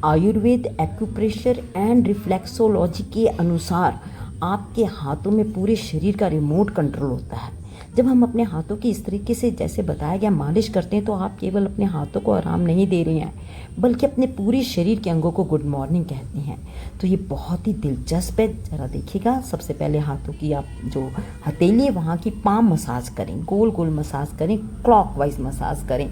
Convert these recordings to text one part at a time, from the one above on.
Ayurveda, acupressure and reflexology के अनुसार आपके हाथों में पूरे शरीर का रिमोट कंट्रोल होता है। जब हम अपने हाथों की इस तरीके से जैसे बताया गया मालिश करते हैं तो आप केवल अपने हाथों को आराम नहीं दे रहे हैं, बल्कि अपने पूरे शरीर के अंगों को गुड मॉर्निंग कहते हैं। तो ये बहुत ही दिलचस्प है, ज़रा देखिएगा। सबसे पहले हाथों की आप जो हथेली है वहाँ की पाम मसाज करें, गोल गोल मसाज करें, क्लॉकवाइज मसाज करें,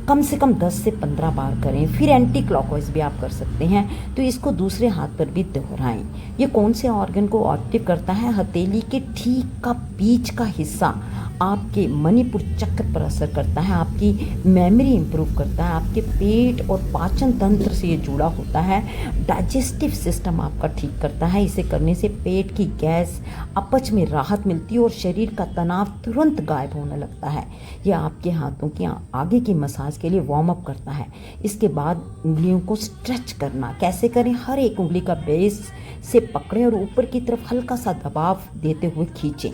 कम से कम 10 से 15 बार करें। फिर एंटी क्लॉकवाइज भी आप कर सकते हैं। तो इसको दूसरे हाथ पर भी दोहराएं। ये कौन से ऑर्गन को एक्टिव करता है? हथेली के ठीक का बीच का हिस्सा आपके मणिपुर चक्र पर असर करता है, आपकी मेमोरी इंप्रूव करता है, आपके पेट और पाचन तंत्र से ये जुड़ा होता है, डाइजेस्टिव सिस्टम आपका ठीक करता है। इसे करने से पेट की गैस, अपच में राहत मिलती है और शरीर का तनाव तुरंत गायब होने लगता है। यह आपके हाथों की आगे की मसाज के लिए वार्म अप करता है। इसके बाद उंगलियों को स्ट्रेच करना कैसे करें? हर एक उंगली का बेस से पकड़ें और ऊपर की तरफ हल्का सा दबाव देते हुए खींचें।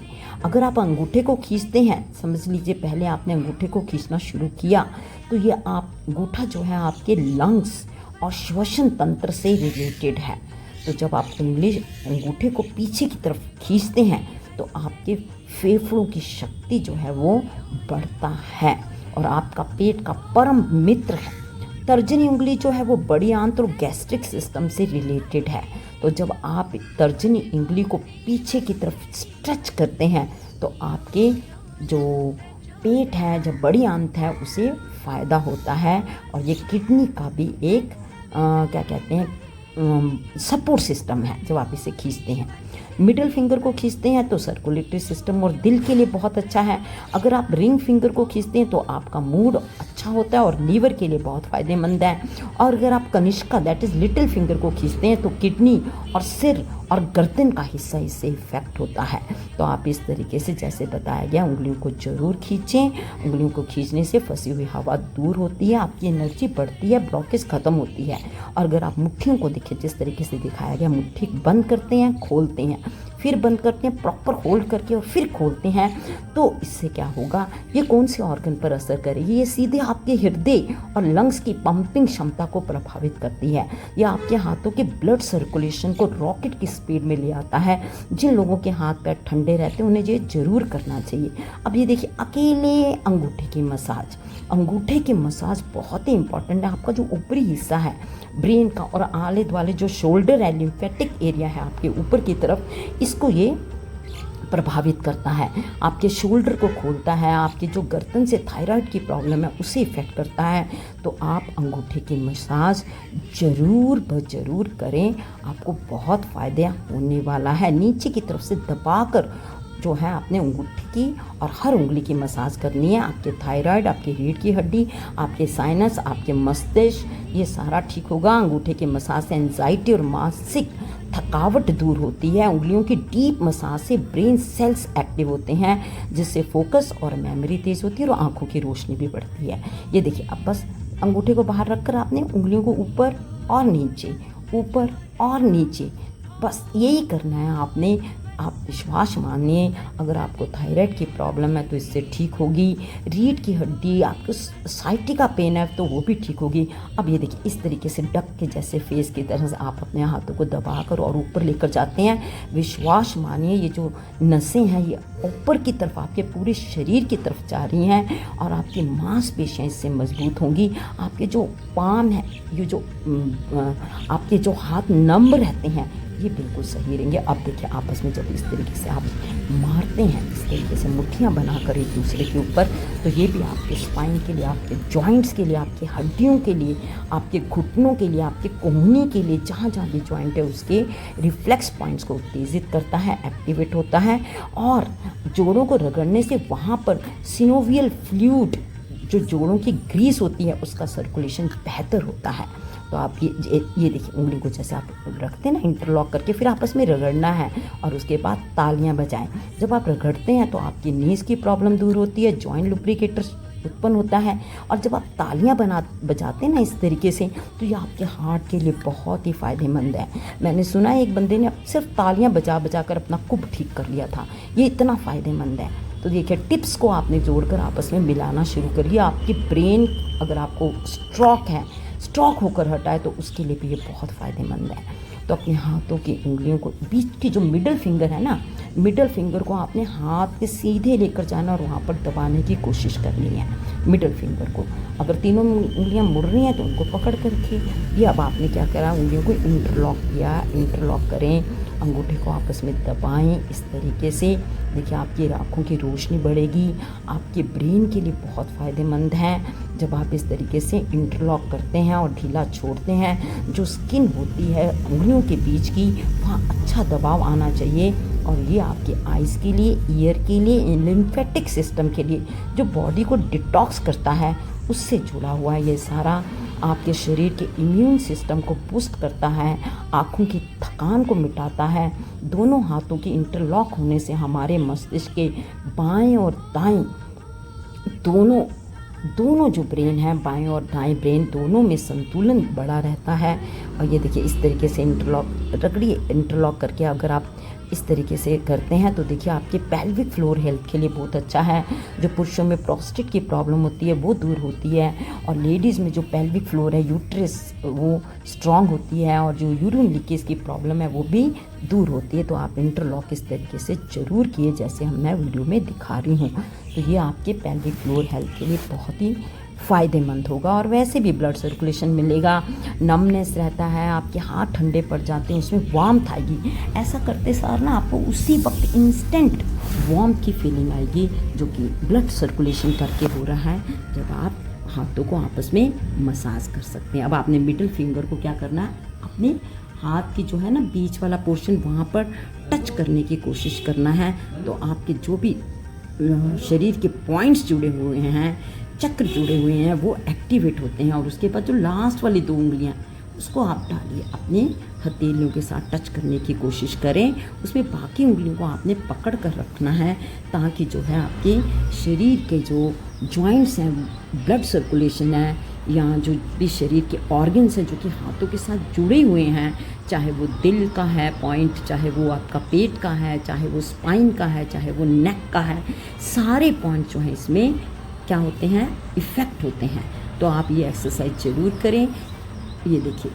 अगर आप अंगूठे को खींचते हैं, समझ लीजिए पहले आपने अंगूठे को खींचना शुरू किया, तो ये आप अंगूठा जो है आपके लंग्स और श्वसन तंत्र से रिलेटेड है। तो जब आप अंगूठे को पीछे की तरफ खींचते हैं तो आपके फेफड़ों की शक्ति जो है वो बढ़ता है और आपका पेट का परम मित्र है। तर्जनी उंगली जो है वो बड़ी आंत और गैस्ट्रिक सिस्टम से रिलेटेड है। तो जब आप तर्जनी उंगली को पीछे की तरफ स्ट्रेच करते हैं तो आपके जो पेट है, जो बड़ी आंत है, उसे फ़ायदा होता है और ये किडनी का भी एक क्या कहते हैं सपोर्ट सिस्टम है जब आप इसे खींचते हैं। मिडिल फिंगर को खींचते हैं तो सर्कुलेटरी सिस्टम और दिल के लिए बहुत अच्छा है। अगर आप रिंग फिंगर को खींचते हैं तो आपका मूड अच्छा होता है और लीवर के लिए बहुत फ़ायदेमंद है। और अगर आप Kanishka that is little finger को खींचते हैं तो किडनी और सिर और गर्दन का हिस्सा इससे इफेक्ट होता है। तो आप इस तरीके से जैसे बताया गया उंगलियों को ज़रूर खींचें। उंगलियों को खींचने से फंसी हुई हवा दूर होती है, आपकी एनर्जी बढ़ती है, ब्लॉकेज ख़त्म होती है। और अगर आप मुट्ठियों को देखें जिस तरीके से दिखाया गया, मुट्ठी बंद करते हैं, खोलते हैं, फिर बंद करते हैं, प्रॉपर होल्ड करके और फिर खोलते हैं, तो इससे क्या होगा? ये कौन से ऑर्गन पर असर करेगी? ये सीधे आपके हृदय और लंग्स की पंपिंग क्षमता को प्रभावित करती है। यह आपके हाथों के ब्लड सर्कुलेशन को रॉकेट की स्पीड में ले आता है। जिन लोगों के हाथ पैर ठंडे रहते हैं उन्हें ये जरूर करना चाहिए। अब ये देखिए, अकेले अंगूठे की मसाज, अंगूठे की मसाज बहुत ही इंपॉर्टेंट है। आपका जो ऊपरी हिस्सा है ब्रेन का और आले द्वाले जो शोल्डर है, लिम्फेटिक एरिया है आपके ऊपर की तरफ, इसको ये प्रभावित करता है। आपके शोल्डर को खोलता है, आपके जो गर्दन से थायराइड की प्रॉब्लम है उसे इफेक्ट करता है। तो आप अंगूठे की मसाज ज़रूर करें, आपको बहुत फ़ायदा होने वाला है। नीचे की तरफ से दबाकर जो है आपने अंगूठी की और हर उंगली की मसाज करनी है। आपके थायराइड, आपकी रीढ़ की हड्डी, आपके साइनस, आपके मस्तिष्क, ये सारा ठीक होगा। अंगूठे की मसाज से एंजाइटी और मानसिक थकावट दूर होती है। उंगलियों की डीप मसाज से ब्रेन सेल्स एक्टिव होते हैं जिससे फोकस और मेमोरी तेज़ होती है और आंखों की रोशनी भी बढ़ती है। ये देखिए, अब बस अंगूठे को बाहर रखकर आपने उंगलियों को ऊपर और नीचे, ऊपर और नीचे, बस यही करना है आपने। आप विश्वास मानिए, अगर आपको थायराइड की प्रॉब्लम है तो इससे ठीक होगी। रीढ़ की हड्डी, आपको साइटिका पेन है तो वो भी ठीक होगी। अब ये देखिए, इस तरीके से डक के जैसे फेस की तरह से आप अपने हाथों को दबाकर और ऊपर लेकर जाते हैं। विश्वास मानिए, ये जो नसें हैं ये ऊपर की तरफ आपके पूरे शरीर की तरफ जा रही हैं और आपकी मांसपेशियाँ इससे मजबूत होंगी। आपके जो पाम है, ये जो आपके जो हाथ नम रहते हैं, ये बिल्कुल सही रहेंगे। अब देखिए, आपस में जब इस तरीके से आप मारते हैं, इस तरीके से मुट्ठियाँ बनाकर एक दूसरे के ऊपर, तो ये भी आपके स्पाइन के लिए, आपके जॉइंट्स के लिए, आपकी हड्डियों के लिए, आपके घुटनों के लिए, आपके कोहनी के लिए, जहाँ जहाँ भी जॉइंट है उसके रिफ्लेक्स पॉइंट्स को उत्तेजित करता है, एक्टिवेट होता है। और जोड़ों को रगड़ने से वहाँ पर सिनोवियल फ्लूइड, जो जोड़ों की ग्रीस होती है, उसका सर्कुलेशन बेहतर होता है। तो आप ये देखिए, उंगली को जैसे आप रखते हैं ना इंटरलॉक करके, फिर आपस में रगड़ना है और उसके बाद तालियां बजाएं। जब आप रगड़ते हैं तो आपकी नीज़ की प्रॉब्लम दूर होती है, जॉइंट लुब्रिकेटर उत्पन्न होता है। और जब आप तालियां बजाते हैं ना इस तरीके से, तो ये आपके हार्ट के लिए बहुत ही फ़ायदेमंद है। मैंने सुना है एक बंदे ने सिर्फ तालियां बजा बजा कर अपना कुब ठीक कर लिया था। ये इतना फ़ायदेमंद है। तो देखिए, टिप्स को आपने जोड़कर आपस में मिलाना शुरू करिए। आपकी ब्रेन, अगर आपको स्ट्रोक है, स्ट्रोक होकर हटाए तो उसके लिए भी ये बहुत फ़ायदेमंद है। तो अपने हाथों की उंगलियों को, बीच की जो मिडल फिंगर है ना, मिडल फिंगर को आपने हाथ के सीधे लेकर जाना और वहाँ पर दबाने की कोशिश करनी है मिडल फिंगर को। अगर तीनों उंगलियां मुड़ रही हैं तो उनको पकड़ कर रखिए। ये अब आपने क्या करा, उंगलियों को इंटरलॉक किया। इंटरलॉक करें, अंगूठे को आपस में दबाएं इस तरीके से। देखिए आपकी आँखों की रोशनी बढ़ेगी, आपके ब्रेन के लिए बहुत फ़ायदेमंद है जब आप इस तरीके से इंटरलॉक करते हैं और ढीला छोड़ते हैं। जो स्किन होती है उंगलियों के बीच की, वहाँ अच्छा दबाव आना चाहिए और ये आपके आइज़ के लिए, ईयर के लिए, लिम्फेटिक सिस्टम के लिए, जो बॉडी को डिटॉक्स करता है उससे जुड़ा हुआ है ये सारा। आपके शरीर के इम्यून सिस्टम को बूस्ट करता है, आँखों की थकान को मिटाता है। दोनों हाथों की इंटरलॉक होने से हमारे मस्तिष्क के बाएं और दाएं दोनों जो ब्रेन है, बाएं और दाएं ब्रेन दोनों में संतुलन बड़ा रहता है। और ये देखिए इस तरीके से इंटरलॉक करके अगर आप इस तरीके से करते हैं तो देखिए आपके पेल्विक फ्लोर हेल्थ के लिए बहुत अच्छा है। जो पुरुषों में प्रोस्टेट की प्रॉब्लम होती है वो दूर होती है, और लेडीज़ में जो पेल्विक फ्लोर है, यूट्रस, वो स्ट्रांग होती है, और जो यूरिन लीकेज की प्रॉब्लम है वो भी दूर होती है। तो आप इंटरलॉक इस तरीके से ज़रूर किए जैसे मैं वीडियो में दिखा रही हूँ। तो ये आपके पेल्विक फ्लोर हेल्थ के लिए बहुत ही फ़ायदेमंद होगा। और वैसे भी ब्लड सर्कुलेशन मिलेगा, नमनेस रहता है, आपके हाथ ठंडे पड़ जाते हैं, उसमें वार्मथ आएगी। ऐसा करते सार ना आपको उसी वक्त इंस्टेंट वार्मथ की फीलिंग आएगी, जो कि ब्लड सर्कुलेशन करके हो रहा है जब आप हाथों को आपस में मसाज कर सकते हैं। अब आपने मिडिल फिंगर को क्या करना है, अपने हाथ की जो है ना बीच वाला पोर्शन, वहाँ पर टच करने की कोशिश करना है। तो आपके जो भी शरीर के पॉइंट्स जुड़े हुए हैं, चक्र जुड़े हुए हैं, वो एक्टिवेट होते हैं। और उसके बाद जो लास्ट वाली 2 उंगलियां, उसको आप डालिए, अपने हथेलियों के साथ टच करने की कोशिश करें। उसमें बाकी उंगलियों को आपने पकड़ कर रखना है, ताकि जो है आपके शरीर के जो जॉइंट्स हैं, ब्लड सर्कुलेशन है, या जो भी शरीर के ऑर्गन्स हैं जो कि हाथों के साथ जुड़े हुए हैं, चाहे वो दिल का है पॉइंट, चाहे वो आपका पेट का है, चाहे वो स्पाइन का है, चाहे वो नेक का है, सारे पॉइंट जो हैं इसमें क्या होते हैं, इफ़ेक्ट होते हैं। तो आप ये एक्सरसाइज ज़रूर करें। ये देखिए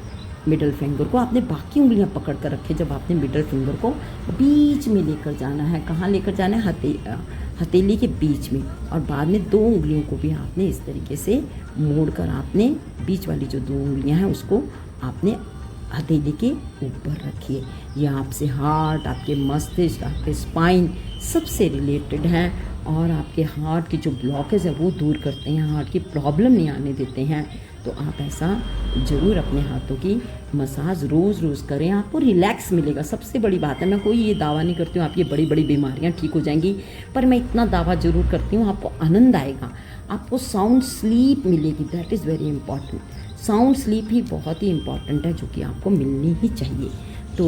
मिडल फिंगर को आपने बाकी उंगलियां पकड़ कर रखें। जब आपने मिडल फिंगर को बीच में लेकर जाना है, कहाँ लेकर जाना है, हथेली के बीच में, और बाद में 2 उंगलियों को भी आपने इस तरीके से मोड़कर आपने बीच वाली जो 2 उंगलियां हैं उसको आपने हथेली के ऊपर रखिए। यह आपसे हार्ट, आपके मस्तिष्क, आपके स्पाइन सबसे रिलेटेड है, और आपके हार्ट की जो ब्लॉकेज है वो दूर करते हैं, हार्ट की प्रॉब्लम नहीं आने देते हैं। तो आप ऐसा ज़रूर अपने हाथों की मसाज रोज़ रोज़ करें, आपको रिलैक्स मिलेगा। सबसे बड़ी बात है, मैं कोई ये दावा नहीं करती हूँ आपकी बड़ी बड़ी बीमारियाँ ठीक हो जाएंगी, पर मैं इतना दावा ज़रूर करती हूँ आपको आनंद आएगा, आपको साउंड स्लीप मिलेगी। That is very important. Sound sleep ही बहुत ही इंपॉर्टेंट है, जो कि आपको मिलनी ही चाहिए। तो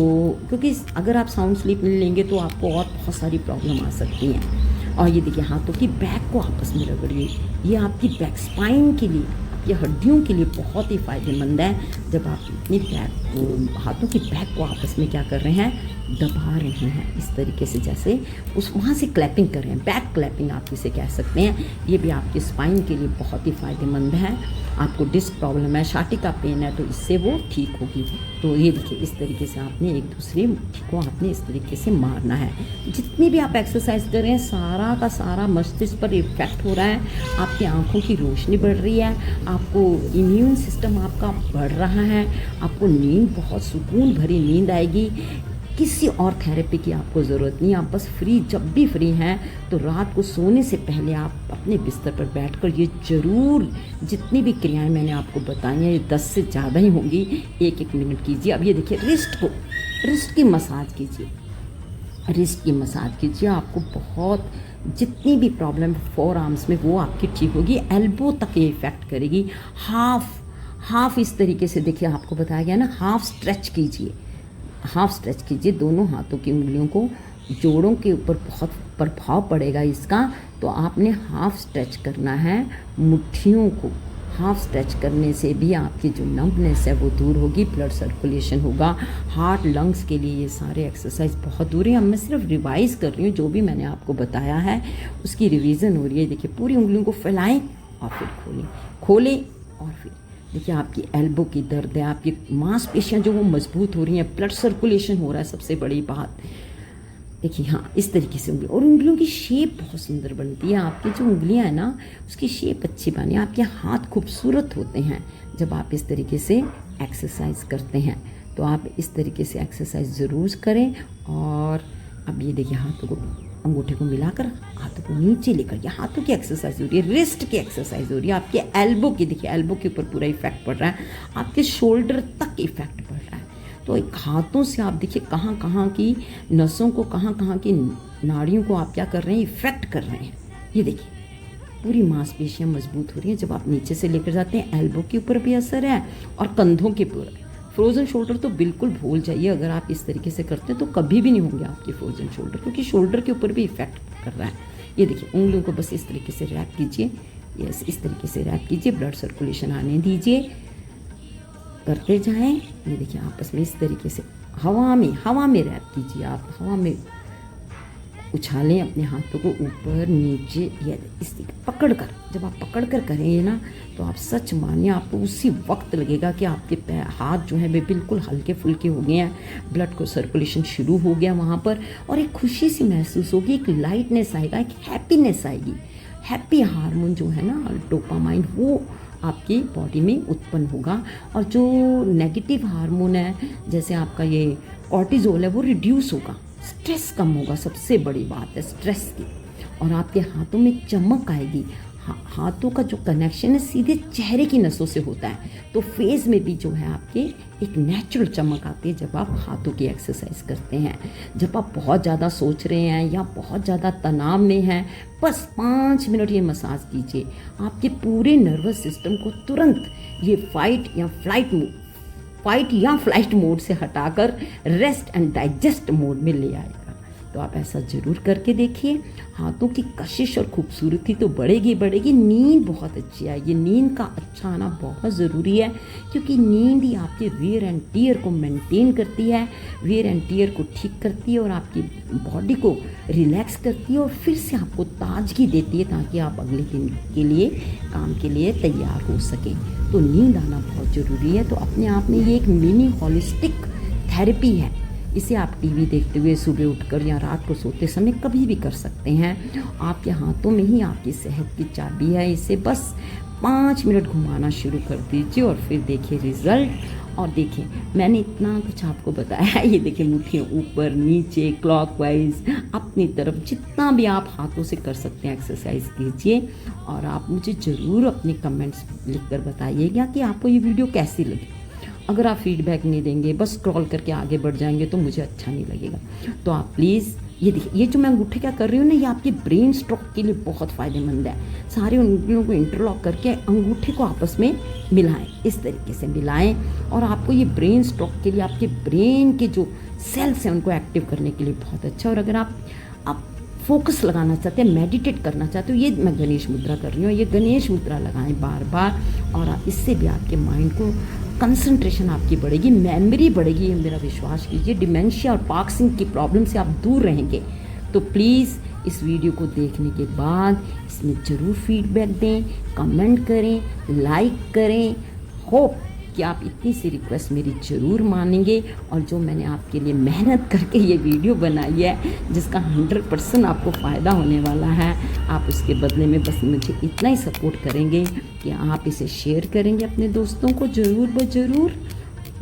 क्योंकि अगर आप साउंड स्लीप नहीं लेंगे तो आपको और बहुत सारी प्रॉब्लम आ सकती हैं। और ये देखिए हाथों की बैक को आपस में रगड़िए, ये आपकी बैक स्पाइन के लिए, आपकी हड्डियों के लिए बहुत ही फ़ायदेमंद है। जब आप अपनी हाथों की बैक को आपस में क्या कर रहे हैं, दबा रहे हैं इस तरीके से, जैसे उस वहाँ से क्लैपिंग कर रहे हैं, बैक क्लैपिंग आप इसे कह सकते हैं। ये भी आपके स्पाइन के लिए बहुत ही फ़ायदेमंद है। आपको डिस्क प्रॉब्लम है, शाटिका पेन है, तो इससे वो ठीक होगी। तो ये देखिए इस तरीके से आपने एक दूसरे को आपने इस तरीके से मारना है। जितनी भी आप एक्सरसाइज कर रहे हैं, सारा का सारा मस्तिष्क पर इफेक्ट हो रहा है, आपकी आंखों की रोशनी बढ़ रही है, आपको इम्यून सिस्टम आपका बढ़ रहा है, आपको नींद, बहुत सुकून भरी नींद आएगी। किसी और थेरेपी की आपको ज़रूरत नहीं, आप बस फ्री, जब भी फ्री हैं तो रात को सोने से पहले आप अपने बिस्तर पर बैठकर ये ज़रूर, जितनी भी क्रियाएं मैंने आपको बताई हैं, ये 10 से ज़्यादा ही होंगी, 1-1 मिनट कीजिए। अब ये देखिए रिस्ट की मसाज कीजिए, रिस्ट की मसाज कीजिए। आपको बहुत, जितनी भी प्रॉब्लम फोर आर्म्स में वो आपकी ठीक होगी, एल्बो तक ये इफ़ेक्ट करेगी। हाफ इस तरीके से देखिए, आपको बताया गया ना, हाफ स्ट्रेच कीजिए, हाफ स्ट्रेच कीजिए दोनों हाथों की उंगलियों को, जोड़ों के ऊपर बहुत प्रभाव पड़ेगा इसका। तो आपने हाफ स्ट्रेच करना है मुट्ठियों को। हाफ स्ट्रेच करने से भी आपकी जो नम्बनेस है वो दूर होगी, ब्लड सर्कुलेशन होगा। हार्ट, लंग्स के लिए ये सारे एक्सरसाइज बहुत दूर है। अब मैं सिर्फ रिवाइज़ कर रही हूँ, जो भी मैंने आपको बताया है उसकी रिवीजन हो रही है। देखिए पूरी उंगलियों को फैलाएं और फिर खोलें और फिर देखिए आपकी एल्बो की दर्द है, आपकी मांसपेशियाँ जो वो मजबूत हो रही हैं, ब्लड सर्कुलेशन हो रहा है, सबसे बड़ी बात। देखिए हाँ, इस तरीके से उंगली, और उंगलियों की शेप बहुत सुंदर बनती है। आपकी जो उंगलियां हैं ना, उसकी शेप अच्छी बनी, आपके हाथ खूबसूरत होते हैं जब आप इस तरीके से एक्सरसाइज करते हैं। तो आप इस तरीके से एक्सरसाइज ज़रूर करें। और अब ये देखिए, हाथों को, अंगूठे को मिलाकर हाथों को नीचे लेकर, ये हाथों की एक्सरसाइज हो रही है, रिस्ट की एक्सरसाइज हो रही है, आपके एल्बो की, देखिए एल्बो के ऊपर पूरा इफेक्ट पड़ रहा है, आपके शोल्डर तक इफेक्ट पड़ रहा है। तो एक हाथों से आप देखिए कहाँ कहाँ की नसों को, कहाँ कहाँ की नाड़ियों को आप क्या कर रहे हैं, इफेक्ट कर रहे हैं। ये देखिए पूरी मांसपेशियाँ मजबूत हो रही हैं जब आप नीचे से लेकर जाते हैं। एल्बो के ऊपर भी असर है और कंधों के ऊपर। फ्रोज़न शोल्डर तो बिल्कुल भूल जाइए, अगर आप इस तरीके से करते हैं तो कभी भी नहीं होंगे आपके फ्रोज़न शोल्डर, क्योंकि शोल्डर के ऊपर भी इफेक्ट कर रहा है। ये देखिए उंगलियों को बस इस तरीके से रैप कीजिए, यस इस तरीके से रैप कीजिए, ब्लड सर्कुलेशन आने दीजिए, करते जाएं। ये देखिए आपस में इस तरीके से हवा में रैप कीजिए, आप हवा में उछालें अपने हाथों को ऊपर नीचे, या इस पकड़ कर, जब आप पकड़ कर करेंगे ना तो आप सच मानिए आपको उसी वक्त लगेगा कि आपके हाथ जो है वे बिल्कुल हल्के फुल्के हो गए हैं, ब्लड को सर्कुलेशन शुरू हो गया वहाँ पर, और एक खुशी सी महसूस होगी, एक लाइटनेस आएगा, एक हैप्पीनेस आएगी। हैप्पी हार्मोन जो है ना, डोपामाइन, वो आपकी बॉडी में उत्पन्न होगा। और जो नेगेटिव हार्मोन है, जैसे आपका ये कॉर्टिजोल है, वो रिड्यूस होगा, स्ट्रेस कम होगा, सबसे बड़ी बात है स्ट्रेस की। और आपके हाथों में चमक आएगी। हाथों का जो कनेक्शन है सीधे चेहरे की नसों से होता है, तो फेस में भी जो है आपके एक नेचुरल चमक आती है जब आप हाथों की एक्सरसाइज करते हैं। जब आप बहुत ज़्यादा सोच रहे हैं या बहुत ज़्यादा तनाव में हैं, बस 5 मिनट ये मसाज कीजिए, आपके पूरे नर्वस सिस्टम को तुरंत ये फाइट या फ्लाइट मोड से हटाकर रेस्ट एंड डाइजेस्ट मोड में ले आएगा। तो आप ऐसा ज़रूर करके देखिए। हाथों की कशिश और खूबसूरती तो बढ़ेगी। नींद बहुत अच्छी आएगी, नींद का अच्छा आना बहुत ज़रूरी है, क्योंकि नींद ही आपके वेयर एंड टीयर को मेंटेन करती है, वेयर एंड टीयर को ठीक करती है और आपकी बॉडी को रिलैक्स करती है और फिर से आपको ताजगी देती है, ताकि आप अगले दिन के लिए, काम के लिए तैयार हो सकें। तो नींद आना बहुत ज़रूरी है। तो अपने आप में ये एक मिनी हॉलिस्टिक थेरेपी है। इसे आप टीवी देखते हुए, सुबह उठकर या रात को सोते समय कभी भी कर सकते हैं। आपके हाथों में ही आपकी सेहत की चाबी है। इसे बस 5 मिनट घुमाना शुरू कर दीजिए और फिर देखिए रिजल्ट। और देखिए मैंने इतना कुछ आपको बताया है, ये देखिए मुट्ठियाँ ऊपर नीचे क्लॉकवाइज अपनी तरफ, जितना भी आप हाथों से कर सकते हैं एक्सरसाइज कीजिए। और आप मुझे ज़रूर अपने कमेंट्स लिखकर बताइएगा कि आपको ये वीडियो कैसी लगी। अगर आप फीडबैक नहीं देंगे, बस स्क्रॉल करके आगे बढ़ जाएंगे, तो मुझे अच्छा नहीं लगेगा। तो आप प्लीज़ ये देखिए, ये जो मैं अंगूठे क्या कर रही हूँ ना, ये आपके ब्रेन स्ट्रोक के लिए बहुत फ़ायदेमंद है। सारे उंगलियों को इंटरलॉक करके अंगूठे को आपस में मिलाएं, इस तरीके से मिलाएं, और आपको ये ब्रेन स्ट्रोक के लिए, आपके ब्रेन के जो सेल्स हैं उनको एक्टिव करने के लिए बहुत अच्छा। और अगर आप फोकस लगाना चाहते हैं, मेडिटेट करना चाहते हो, ये मैं गणेश मुद्रा कर रही हूँ, ये गणेश मुद्रा लगाएं बार बार, और इससे भी आपके माइंड को कंसंट्रेशन आपकी बढ़ेगी, मेमोरी बढ़ेगी, ये मेरा विश्वास कीजिए। डिमेंशिया और पार्किंसन की प्रॉब्लम से आप दूर रहेंगे। तो प्लीज़ इस वीडियो को देखने के बाद इसमें ज़रूर फीडबैक दें, कमेंट करें, लाइक करें। होप कि आप इतनी सी रिक्वेस्ट मेरी ज़रूर मानेंगे, और जो मैंने आपके लिए मेहनत करके ये वीडियो बनाई है, जिसका 100% आपको फ़ायदा होने वाला है, आप उसके बदले में बस मुझे इतना ही सपोर्ट करेंगे कि आप इसे शेयर करेंगे अपने दोस्तों को, ज़रूर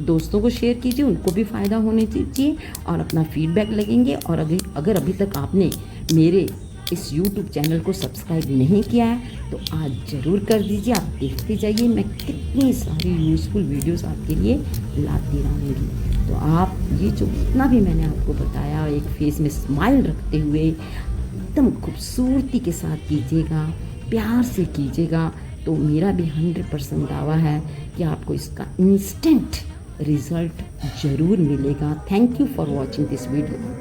दोस्तों को शेयर कीजिए, उनको भी फ़ायदा होने दीजिए, और अपना फीडबैक लगेंगे। और अगर अभी तक आपने मेरे इस YouTube चैनल को सब्सक्राइब नहीं किया है तो आज ज़रूर कर दीजिए। आप देखते जाइए मैं कितनी सारी यूज़फुल वीडियोस आपके लिए लाती रहूँगी। तो आप ये जो इतना भी मैंने आपको बताया, एक फेस में स्माइल रखते हुए एकदम खूबसूरती के साथ कीजिएगा, प्यार से कीजिएगा, तो मेरा भी 100% दावा है कि आपको इसका इंस्टेंट रिज़ल्ट ज़रूर मिलेगा। Thank you for watching this video.